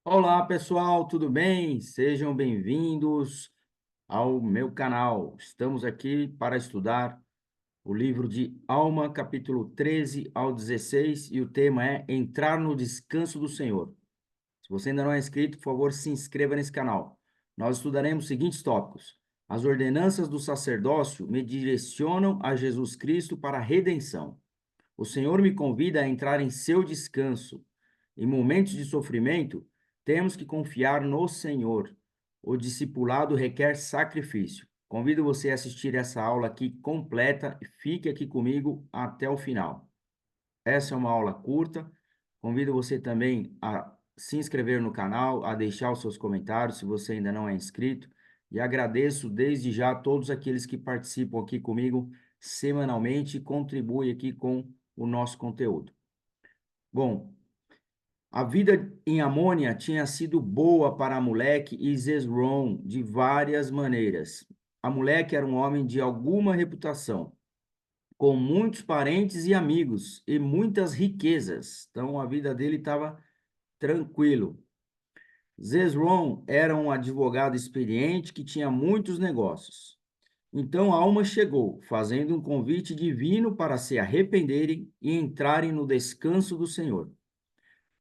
Olá, pessoal, tudo bem? Sejam bem-vindos ao meu canal. Estamos aqui para estudar o livro de Alma, capítulo 13 ao 16, e o tema é Entrar no Descanso do Senhor. Se você ainda não é inscrito, por favor, se inscreva nesse canal. Nós estudaremos os seguintes tópicos: as ordenanças do sacerdócio me direcionam a Jesus Cristo para a redenção. O Senhor me convida a entrar em seu descanso. Em momentos de sofrimento, temos que confiar no Senhor. O discipulado requer sacrifício. Convido você a assistir essa aula aqui completa e fique aqui comigo até o final. Essa é uma aula curta. Convido você também a se inscrever no canal, a deixar os seus comentários se você ainda não é inscrito. E agradeço desde já a todos aqueles que participam aqui comigo semanalmente e contribuem aqui com o nosso conteúdo. Bom, a vida em Amônia tinha sido boa para Amuleque e Zezrom de várias maneiras. Amuleque era um homem de alguma reputação, com muitos parentes e amigos e muitas riquezas. Então a vida dele estava tranquilo. Zezrom era um advogado experiente que tinha muitos negócios. Então Alma chegou, fazendo um convite divino para se arrependerem e entrarem no descanso do Senhor.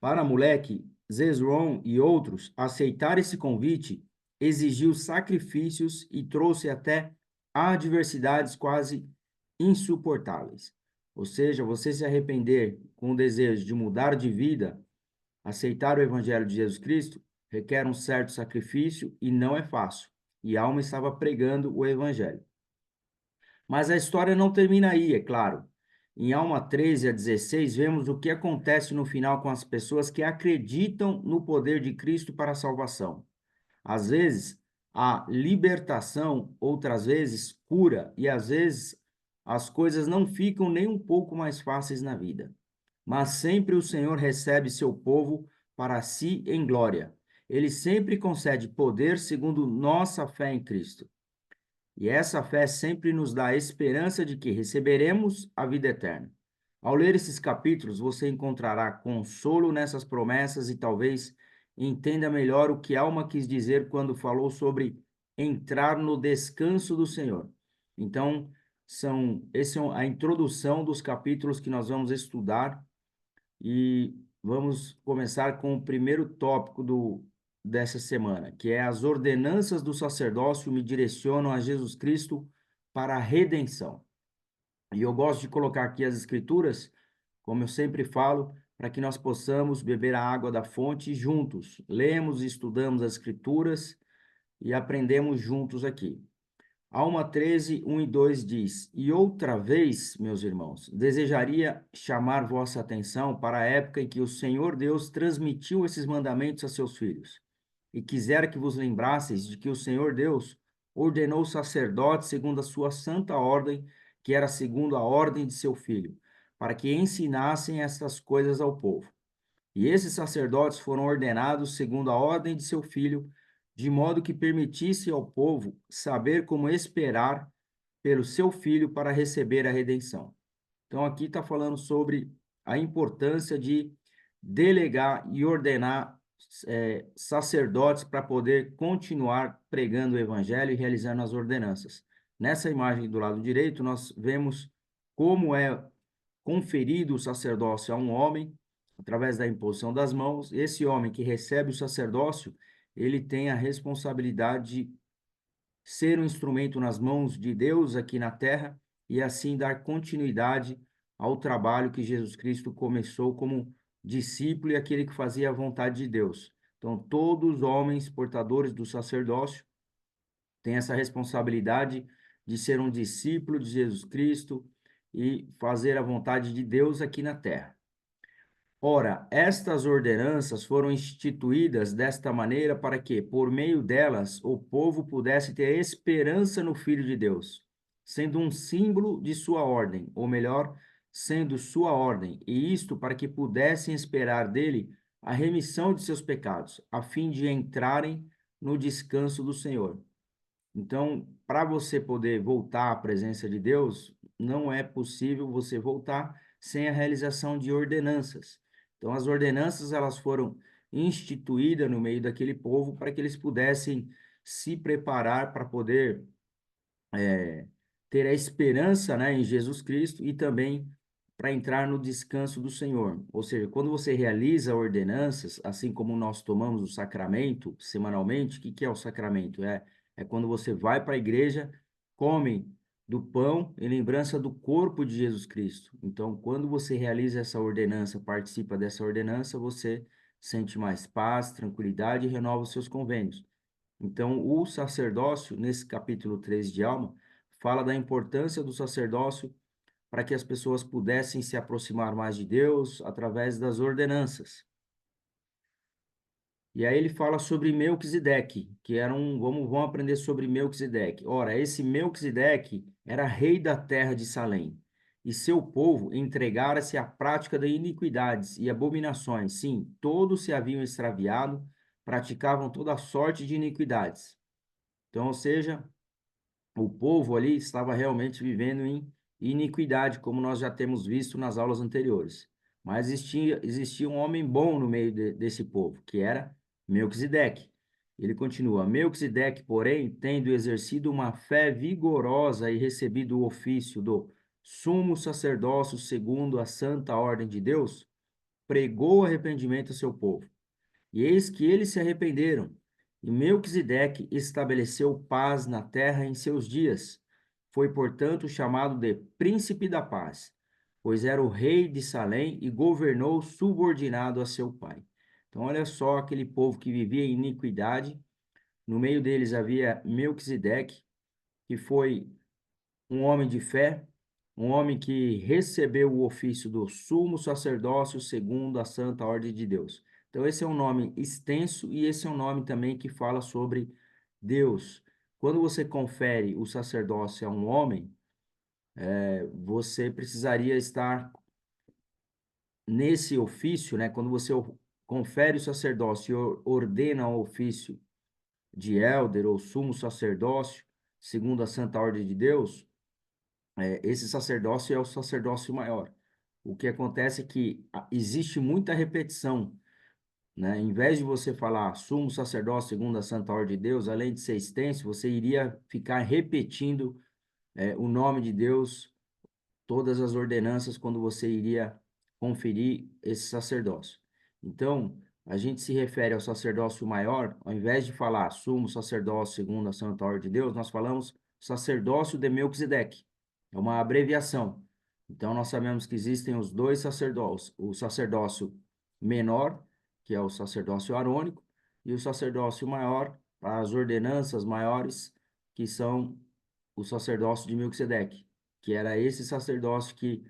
Para Moleque, Zezrom e outros, aceitar esse convite exigiu sacrifícios e trouxe até adversidades quase insuportáveis. Ou seja, você se arrepender com o desejo de mudar de vida, aceitar o Evangelho de Jesus Cristo, requer um certo sacrifício e não é fácil. E Alma estava pregando o Evangelho. Mas a história não termina aí, é claro. Em Alma 13 a 16, vemos o que acontece no final com as pessoas que acreditam no poder de Cristo para a salvação. Às vezes, a libertação, outras vezes, cura, e às vezes as coisas não ficam nem um pouco mais fáceis na vida. Mas sempre o Senhor recebe seu povo para si em glória. Ele sempre concede poder segundo nossa fé em Cristo. E essa fé sempre nos dá a esperança de que receberemos a vida eterna. Ao ler esses capítulos, você encontrará consolo nessas promessas e talvez entenda melhor o que Alma quis dizer quando falou sobre entrar no descanso do Senhor. Então, essa é a introdução dos capítulos que nós vamos estudar e vamos começar com o primeiro tópico dessa semana, que é as ordenanças do sacerdócio me direcionam a Jesus Cristo para a redenção. E eu gosto de colocar aqui as escrituras, como eu sempre falo, para que nós possamos beber a água da fonte juntos. Lemos e estudamos as escrituras e aprendemos juntos aqui. Alma 13, 1 e 2 diz: E outra vez, meus irmãos, desejaria chamar vossa atenção para a época em que o Senhor Deus transmitiu esses mandamentos a seus filhos. E quisera que vos lembrasseis de que o Senhor Deus ordenou sacerdotes segundo a sua santa ordem, que era segundo a ordem de seu filho, para que ensinassem estas coisas ao povo. E esses sacerdotes foram ordenados segundo a ordem de seu filho, de modo que permitisse ao povo saber como esperar pelo seu filho para receber a redenção. Então, aqui está falando sobre a importância de delegar e ordenar sacerdotes para poder continuar pregando o evangelho e realizando as ordenanças. Nessa imagem do lado direito, nós vemos como é conferido o sacerdócio a um homem através da imposição das mãos. Esse homem que recebe o sacerdócio, ele tem a responsabilidade de ser um instrumento nas mãos de Deus aqui na terra e assim dar continuidade ao trabalho que Jesus Cristo começou como discípulo e aquele que fazia a vontade de Deus. Então, todos os homens portadores do sacerdócio têm essa responsabilidade de ser um discípulo de Jesus Cristo e fazer a vontade de Deus aqui na terra. Ora, estas ordenanças foram instituídas desta maneira para que, por meio delas, o povo pudesse ter esperança no Filho de Deus, sendo um símbolo de sua ordem, ou melhor, sendo sua ordem, e isto para que pudessem esperar dele a remissão de seus pecados, a fim de entrarem no descanso do Senhor. Então, para você poder voltar à presença de Deus, não é possível você voltar sem a realização de ordenanças. Então, as ordenanças elas foram instituída no meio daquele povo para que eles pudessem se preparar para poder ter a esperança, né, em Jesus Cristo e também para entrar no descanso do Senhor. Ou seja, quando você realiza ordenanças, assim como nós tomamos o sacramento semanalmente, o que que é o sacramento? É quando você vai para a igreja, come do pão em lembrança do corpo de Jesus Cristo. Então, quando você realiza essa ordenança, participa dessa ordenança, você sente mais paz, tranquilidade e renova os seus convênios. Então, o sacerdócio, nesse capítulo 13 de Alma, fala da importância do sacerdócio para que as pessoas pudessem se aproximar mais de Deus através das ordenanças. E aí ele fala sobre Melquisedeque, que era vamos aprender sobre Melquisedeque. Ora, esse Melquisedeque era rei da terra de Salém, e seu povo entregara-se à prática de iniquidades e abominações. Sim, todos se haviam extraviado, praticavam toda sorte de iniquidades. Então, ou seja, o povo ali estava realmente vivendo em iniquidade, como nós já temos visto nas aulas anteriores. Mas existia um homem bom no meio desse povo, que era Melquisedeque. Ele continua: Melquisedeque, porém, tendo exercido uma fé vigorosa e recebido o ofício do sumo sacerdócio segundo a santa ordem de Deus, pregou arrependimento a seu povo. E eis que eles se arrependeram. E Melquisedeque estabeleceu paz na terra em seus dias. Foi, portanto, chamado de Príncipe da Paz, pois era o rei de Salém e governou subordinado a seu pai. Então, olha só aquele povo que vivia em iniquidade. No meio deles havia Melquisedeque, que foi um homem de fé, um homem que recebeu o ofício do sumo sacerdócio segundo a santa ordem de Deus. Então, esse é um nome extenso e esse é um nome também que fala sobre Deus. Quando você confere o sacerdócio a um homem, você precisaria estar nesse ofício, né? Quando você confere o sacerdócio e ordena o ofício de élder ou sumo sacerdócio, segundo a santa ordem de Deus, esse sacerdócio é o sacerdócio maior. O que acontece é que existe muita repetição, né? Em vez de você falar sumo sacerdócio segundo a santa ordem de Deus, além de ser extenso, você iria ficar repetindo o nome de Deus, todas as ordenanças, quando você iria conferir esse sacerdócio. Então, a gente se refere ao sacerdócio maior, ao invés de falar sumo sacerdócio segundo a santa ordem de Deus, nós falamos sacerdócio de Melquisedeque. É uma abreviação. Então, nós sabemos que existem os dois sacerdócios, o sacerdócio menor, que é o sacerdócio arônico, e o sacerdócio maior, para as ordenanças maiores, que são o sacerdócio de Melquisedeque, que era esse sacerdócio que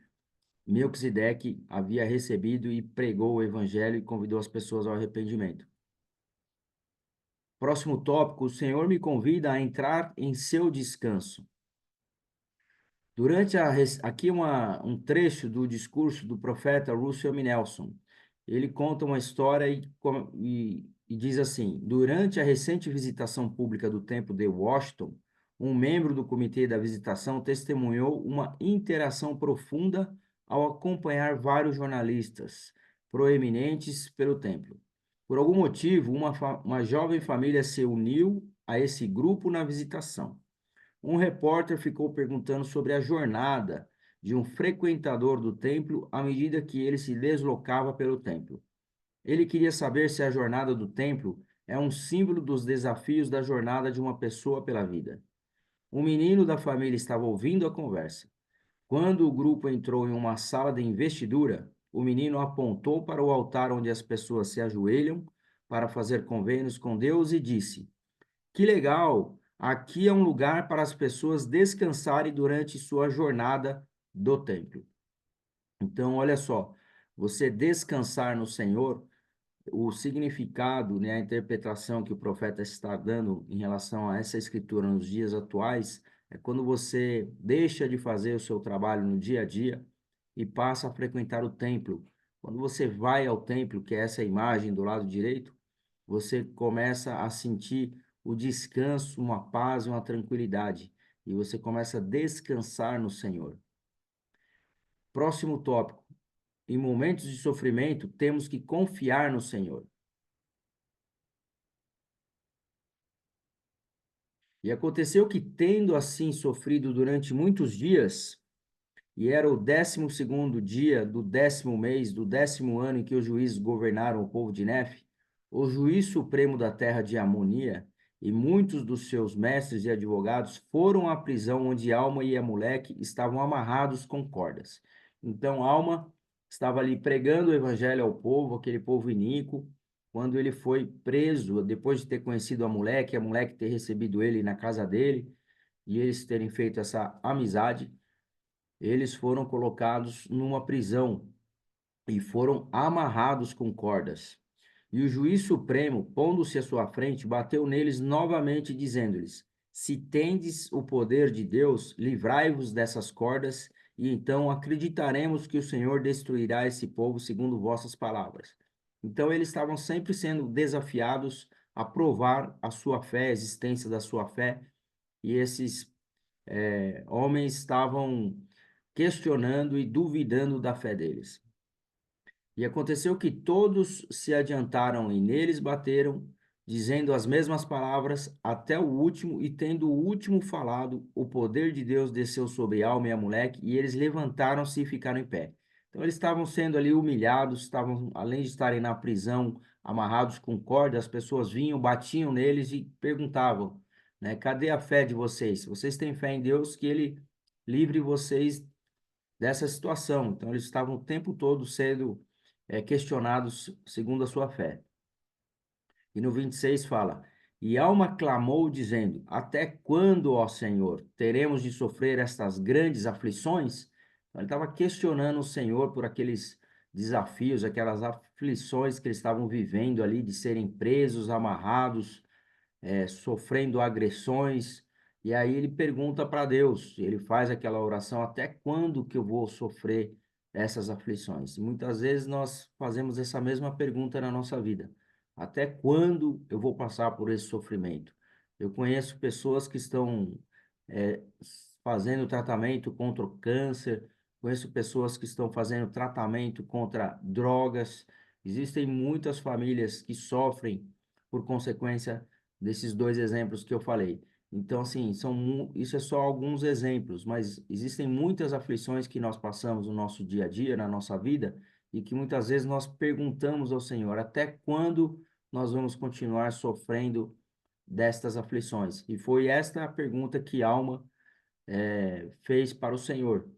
Melquisedeque havia recebido e pregou o evangelho e convidou as pessoas ao arrependimento. Próximo tópico: o Senhor me convida a entrar em seu descanso. Aqui um trecho do discurso do profeta Russell M. Nelson. Ele conta uma história e diz assim: durante a recente visitação pública do templo de Washington, um membro do comitê da visitação testemunhou uma interação profunda ao acompanhar vários jornalistas proeminentes pelo templo. Por algum motivo, uma jovem família se uniu a esse grupo na visitação. Um repórter ficou perguntando sobre a jornada de um frequentador do templo à medida que ele se deslocava pelo templo. Ele queria saber se a jornada do templo é um símbolo dos desafios da jornada de uma pessoa pela vida. Um menino da família estava ouvindo a conversa. Quando o grupo entrou em uma sala de investidura, o menino apontou para o altar onde as pessoas se ajoelham para fazer convênios com Deus e disse: que legal! Aqui é um lugar para as pessoas descansarem durante sua jornada do templo. Então, olha só, você descansar no Senhor, o significado, né, a interpretação que o profeta está dando em relação a essa escritura nos dias atuais, é quando você deixa de fazer o seu trabalho no dia a dia e passa a frequentar o templo. Quando você vai ao templo, que é essa imagem do lado direito, você começa a sentir o descanso, uma paz e uma tranquilidade. E você começa a descansar no Senhor. Próximo tópico. Em momentos de sofrimento, temos que confiar no Senhor. E aconteceu que, tendo assim sofrido durante muitos dias, e era o 12º dia do 10º mês do 10º ano em que os juízes governaram o povo de Nefe, o juiz supremo da terra de Amonia e muitos dos seus mestres e advogados foram à prisão onde Alma e Amoleque estavam amarrados com cordas. Então Alma estava ali pregando o evangelho ao povo, aquele povo iníquo, quando ele foi preso, depois de ter conhecido Amoleque ter recebido ele na casa dele, e eles terem feito essa amizade, eles foram colocados numa prisão e foram amarrados com cordas. E o juiz supremo, pondo-se à sua frente, bateu neles novamente, dizendo-lhes: Se tendes o poder de Deus, livrai-vos dessas cordas, e então acreditaremos que o Senhor destruirá esse povo segundo vossas palavras. Então eles estavam sempre sendo desafiados a provar a sua fé, a existência da sua fé, e esses homens estavam questionando e duvidando da fé deles. E aconteceu que todos se adiantaram e neles bateram, dizendo as mesmas palavras até o último, e tendo o último falado, o poder de Deus desceu sobre Alma e Amoleque, e eles levantaram-se e ficaram em pé. Então eles estavam sendo ali humilhados, estavam, além de estarem na prisão, amarrados com corda, as pessoas vinham, batiam neles e perguntavam, né, cadê a fé de vocês? Vocês têm fé em Deus que ele livre vocês dessa situação. Então, eles estavam o tempo todo sendo questionados segundo a sua fé. E no 26 fala: E Alma clamou, dizendo: Até quando, ó Senhor, teremos de sofrer estas grandes aflições? Então, ele estava questionando o Senhor por aqueles desafios, aquelas aflições que eles estavam vivendo ali, de serem presos, amarrados, sofrendo agressões, e aí ele pergunta para Deus, ele faz aquela oração, até quando que eu vou sofrer essas aflições? E muitas vezes nós fazemos essa mesma pergunta na nossa vida, até quando eu vou passar por esse sofrimento? Eu conheço pessoas que estão é, fazendo tratamento contra o câncer, conheço pessoas que estão fazendo tratamento contra drogas, existem muitas famílias que sofrem por consequência desses dois exemplos que eu falei. Então, assim, isso é só alguns exemplos, mas existem muitas aflições que nós passamos no nosso dia a dia, na nossa vida, e que muitas vezes nós perguntamos ao Senhor, até quando nós vamos continuar sofrendo destas aflições? E foi esta a pergunta que Alma fez para o Senhor.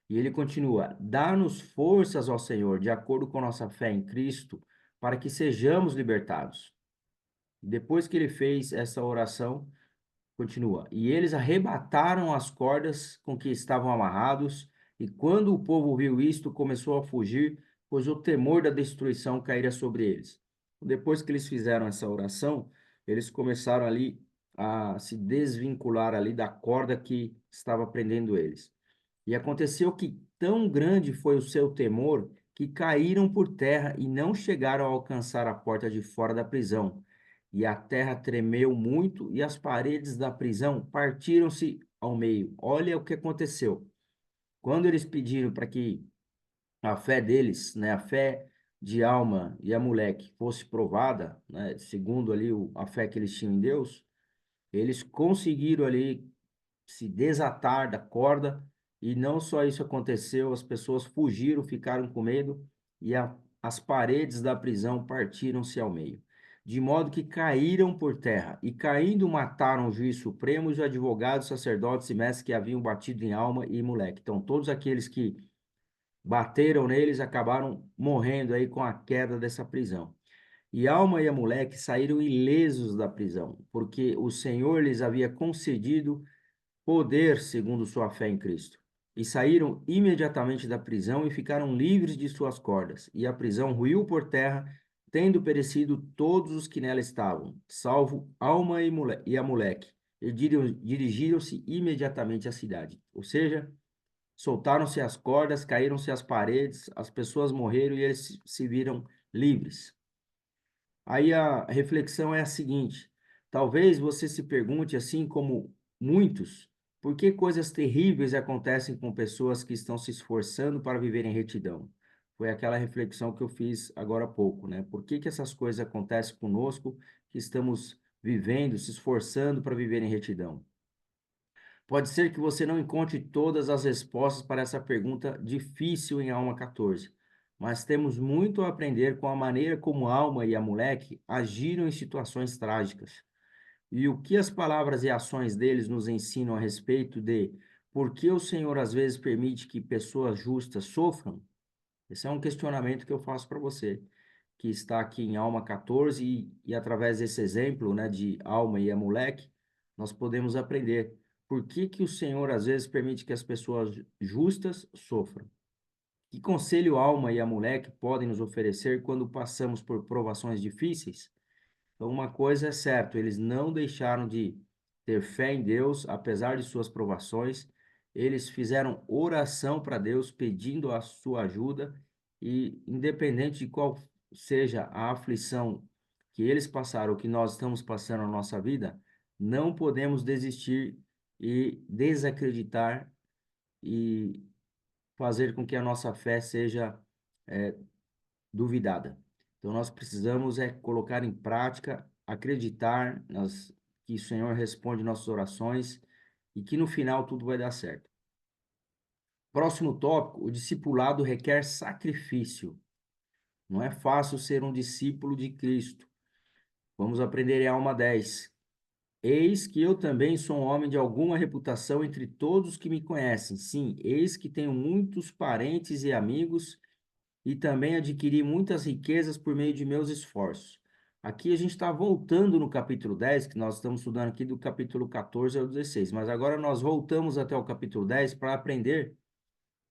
E ele continua: Dá-nos forças, ó Senhor, de acordo com nossa fé em Cristo, para que sejamos libertados. Depois que ele fez essa oração, continua. E eles arrebataram as cordas com que estavam amarrados, e quando o povo viu isto, começou a fugir, pois o temor da destruição caíra sobre eles. Depois que eles fizeram essa oração, eles começaram ali a se desvincular ali da corda que estava prendendo eles. E aconteceu que tão grande foi o seu temor que caíram por terra e não chegaram a alcançar a porta de fora da prisão. E a terra tremeu muito e as paredes da prisão partiram-se ao meio. Olha o que aconteceu. Quando eles pediram para que a fé deles, né, a fé de Alma e a moleque fosse provada, né, segundo ali a fé que eles tinham em Deus, eles conseguiram ali se desatar da corda, e não só isso aconteceu, as pessoas fugiram, ficaram com medo, e as paredes da prisão partiram-se ao meio, de modo que caíram por terra, e caindo mataram o juiz supremo e os advogados, sacerdotes e mestres que haviam batido em Alma e moleque. Então, todos aqueles que bateram neles acabaram morrendo aí com a queda dessa prisão. E Alma e a moleque saíram ilesos da prisão, porque o Senhor lhes havia concedido poder segundo sua fé em Cristo. E saíram imediatamente da prisão e ficaram livres de suas cordas. E a prisão ruiu por terra, tendo perecido todos os que nela estavam, salvo Alma e a moleque. E dirigiram-se imediatamente à cidade. Ou seja, soltaram-se as cordas, caíram-se as paredes, as pessoas morreram e eles se viram livres. Aí a reflexão é a seguinte: talvez você se pergunte, assim como muitos, por que coisas terríveis acontecem com pessoas que estão se esforçando para viver em retidão? Foi aquela reflexão que eu fiz agora há pouco, né? Por que que essas coisas acontecem conosco, que estamos vivendo, se esforçando para viver em retidão. Pode ser que você não encontre todas as respostas para essa pergunta difícil em Alma 14, mas temos muito a aprender com a maneira como Alma e Amuleque agiram em situações trágicas. E o que as palavras e ações deles nos ensinam a respeito de por que o Senhor às vezes permite que pessoas justas sofram? Esse é um questionamento que eu faço para você, que está aqui em Alma 14, e através desse exemplo, né, de Alma e Amuleque, nós podemos aprender por que que o Senhor às vezes permite que as pessoas justas sofram. Que conselho Alma e Amuleque podem nos oferecer quando passamos por provações difíceis? Então, uma coisa é certa, eles não deixaram de ter fé em Deus, apesar de suas provações. Eles fizeram oração para Deus, pedindo a sua ajuda, e independente de qual seja a aflição que eles passaram, ou que nós estamos passando na nossa vida, não podemos desistir e desacreditar e fazer com que a nossa fé seja eh, duvidada. Então, nós precisamos colocar em prática, acreditar que o Senhor responde nossas orações e que no final tudo vai dar certo. Próximo tópico: o discipulado requer sacrifício. Não é fácil ser um discípulo de Cristo. Vamos aprender em Alma 10. Eis que eu também sou um homem de alguma reputação entre todos os que me conhecem. Sim, eis que tenho muitos parentes e amigos e também adquiri muitas riquezas por meio de meus esforços. Aqui a gente está voltando no capítulo 10, que nós estamos estudando aqui do capítulo 14 ao 16, mas agora nós voltamos até o capítulo 10 para aprender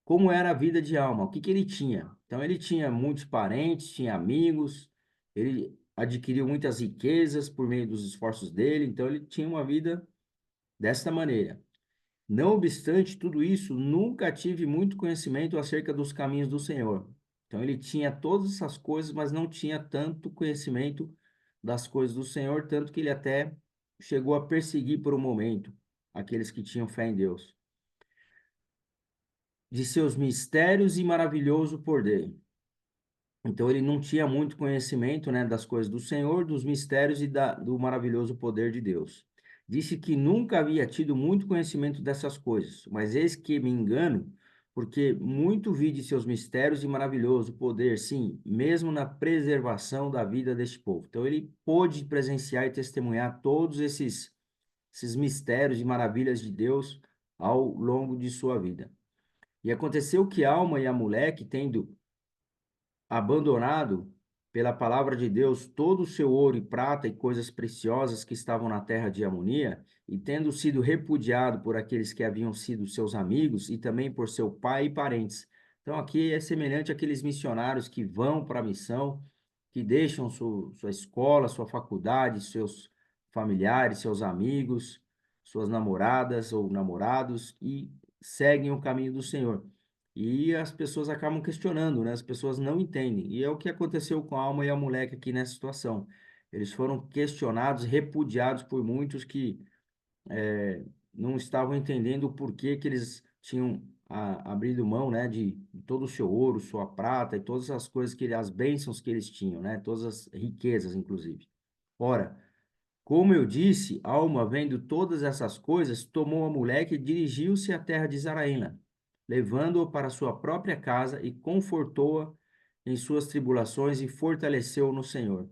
como era a vida de Alma, o que que ele tinha. Então ele tinha muitos parentes, tinha amigos, ele adquiriu muitas riquezas por meio dos esforços dele, então ele tinha uma vida desta maneira. Não obstante tudo isso, nunca tive muito conhecimento acerca dos caminhos do Senhor. Então, ele tinha todas essas coisas, mas não tinha tanto conhecimento das coisas do Senhor, tanto que ele até chegou a perseguir por um momento aqueles que tinham fé em Deus. De seus mistérios e maravilhoso poder. Então ele não tinha muito conhecimento, né, das coisas do Senhor, dos mistérios e do maravilhoso poder de Deus. Disse que nunca havia tido muito conhecimento dessas coisas, mas eis que me engano, porque muito vi de seus mistérios e maravilhoso poder, sim, mesmo na preservação da vida deste povo. Então ele pôde presenciar e testemunhar todos esses mistérios e maravilhas de Deus ao longo de sua vida. E aconteceu que Alma e Amuleque, tendo abandonado pela palavra de Deus todo o seu ouro e prata e coisas preciosas que estavam na terra de Amonia, e tendo sido repudiado por aqueles que haviam sido seus amigos e também por seu pai e parentes. Então aqui é semelhante àqueles missionários que vão para a missão, que deixam sua escola, sua faculdade, seus familiares, seus amigos, suas namoradas ou namorados e seguem o caminho do Senhor. E as pessoas acabam questionando, né? As pessoas não entendem. E é o que aconteceu com a Alma e a Moleque aqui nessa situação. Eles foram questionados, repudiados por muitos que não estavam entendendo o porquê que eles tinham abrido mão, né, de todo o seu ouro, sua prata e todas as coisas as bênçãos que eles tinham, né? Todas as riquezas, inclusive. Ora, como eu disse, Alma, vendo todas essas coisas, tomou a mulher e dirigiu-se à terra de Zaraína, levando-a para sua própria casa e confortou-a em suas tribulações e fortaleceu-a no Senhor.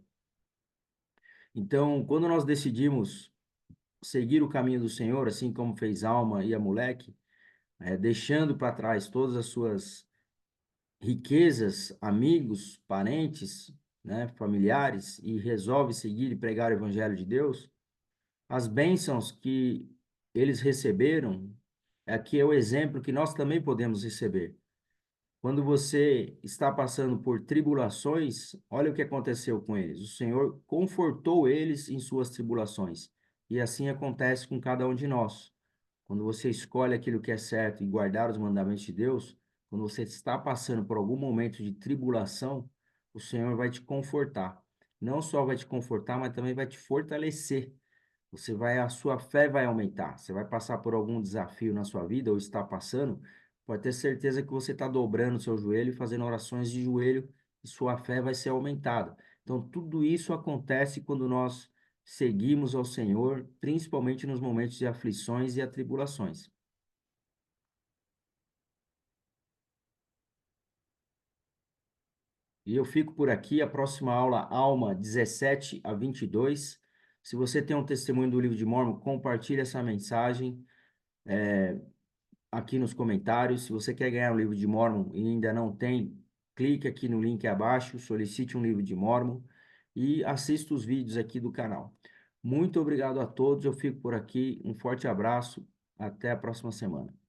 Então, quando nós decidimos seguir o caminho do Senhor, assim como fez Alma e a moleque, deixando para trás todas as suas riquezas, amigos, parentes, né, familiares, e resolve seguir e pregar o evangelho de Deus, as bênçãos que eles receberam, aqui é o exemplo que nós também podemos receber. Quando você está passando por tribulações, olha o que aconteceu com eles. O Senhor confortou eles em suas tribulações. E assim acontece com cada um de nós. Quando você escolhe aquilo que é certo e guardar os mandamentos de Deus, quando você está passando por algum momento de tribulação, o Senhor vai te confortar. Não só vai te confortar, mas também vai te fortalecer. A sua fé vai aumentar. Você vai passar por algum desafio na sua vida ou está passando, pode ter certeza que você está dobrando o seu joelho e fazendo orações de joelho e sua fé vai ser aumentada. Então, tudo isso acontece quando nós seguimos ao Senhor, principalmente nos momentos de aflições e atribulações. E eu fico por aqui, a próxima aula, Alma 17 a 22. Se você tem um testemunho do livro de Mórmon, compartilhe essa mensagem aqui nos comentários. Se você quer ganhar o livro de Mórmon e ainda não tem, clique aqui no link abaixo, solicite um livro de Mórmon e assista os vídeos aqui do canal. Muito obrigado a todos, eu fico por aqui, um forte abraço, até a próxima semana.